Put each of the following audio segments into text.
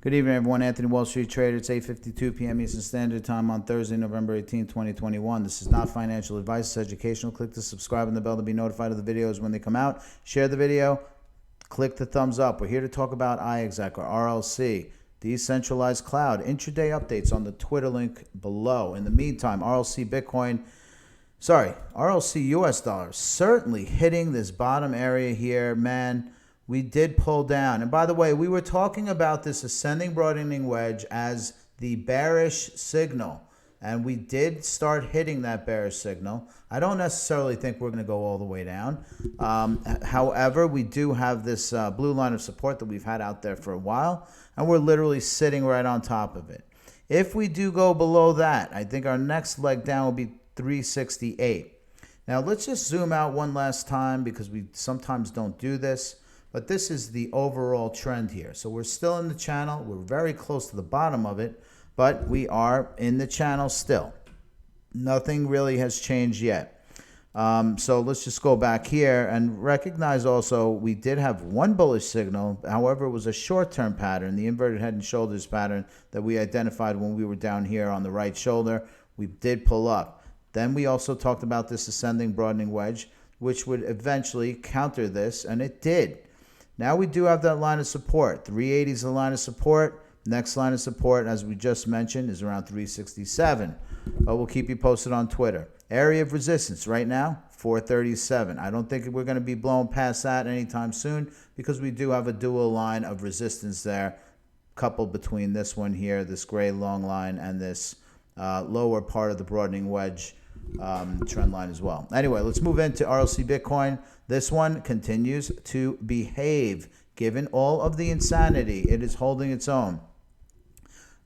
Good evening, everyone. Anthony, Wall Street Trader. It's 8:52 p.m. Eastern Standard Time on Thursday, November 18, 2021. This is not financial advice. It's educational. Click to subscribe and the bell to be notified of the videos when they come out. Share the video. Click the thumbs up. We're here to talk about iExec or RLC, decentralized cloud. Intraday updates on the Twitter link below. In the meantime, RLC US dollar certainly hitting this bottom area here, man. We did pull down. And by the way, we were talking about this ascending broadening wedge as the bearish signal. And we did start hitting that bearish signal. I don't necessarily think we're going to go all the way down. However, we do have this blue line of support that we've had out there for a while. And we're literally sitting right on top of it. If we do go below that, I think our next leg down will be 368. Now, let's just zoom out one last time because we sometimes don't do this. But this is the overall trend here. So we're still in the channel. We're very close to the bottom of it, but we are in the channel still. Nothing really has changed yet. So let's just go back here and recognize also we did have one bullish signal. However, it was a short-term pattern, the inverted head and shoulders pattern that we identified when we were down here on the right shoulder. We did pull up. Then we also talked about this ascending broadening wedge, which would eventually counter this, and it did. Now we do have that line of support. 380 is the line of support. Next line of support, as we just mentioned, is around 367. But we'll keep you posted on Twitter. Area of resistance right now, 437. I don't think we're going to be blown past that anytime soon because we do have a dual line of resistance there, coupled between this one here, this gray long line, and this lower part of the broadening wedge trend line as well. Anyway, let's move into Rlc Bitcoin. This one continues to behave. Given all of the insanity, it is holding its own.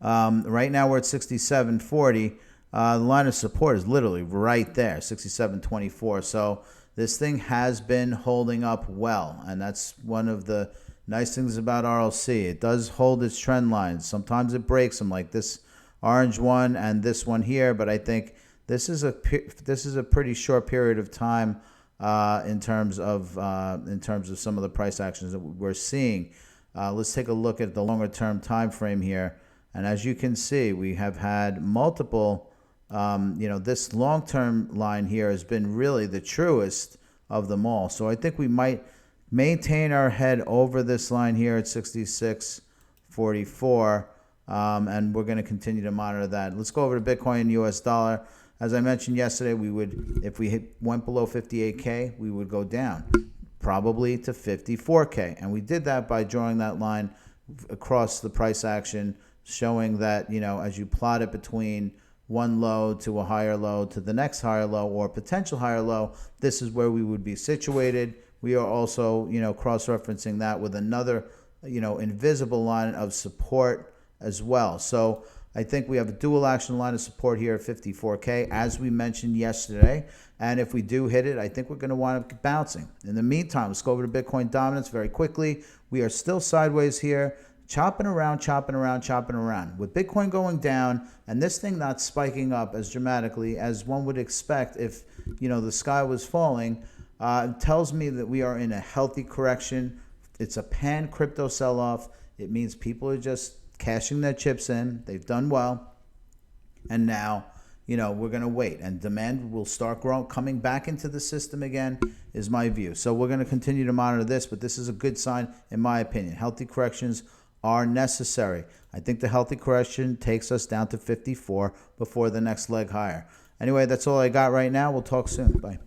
Right now we're at 67.40. The line of support is literally right there, 67.24. So this thing has been holding up well, and that's one of the nice things about RLC. It does hold its trend lines. Sometimes it breaks them, like this orange one and this one here, but I think this is a pretty short period of time in terms of some of the price actions that we're seeing. Let's take a look at the longer term time frame here, and as you can see, we have had multiple. This long term line here has been really the truest of them all. So I think we might maintain our head over this line here at 66.44, and we're going to continue to monitor that. Let's go over to Bitcoin US dollar. As I mentioned yesterday, we would, if we went below 58K, we would go down probably to 54K. And we did that by drawing that line across the price action, showing that, as you plot it between one low to a higher low to the next higher low or potential higher low, this is where we would be situated. We are also, cross-referencing that with another, invisible line of support as well. So I think we have a dual action line of support here at 54K, as we mentioned yesterday. And if we do hit it, I think we're going to wind up bouncing. In the meantime, let's go over to Bitcoin dominance very quickly. We are still sideways here, chopping around. With Bitcoin going down and this thing not spiking up as dramatically as one would expect if, the sky was falling, it tells me that we are in a healthy correction. It's a pan crypto sell-off. It means people are just cashing their chips in. They've done well. And now, we're going to wait. And demand will start coming back into the system again, is my view. So we're going to continue to monitor this, but this is a good sign, in my opinion. Healthy corrections are necessary. I think the healthy correction takes us down to 54 before the next leg higher. Anyway, that's all I got right now. We'll talk soon. Bye.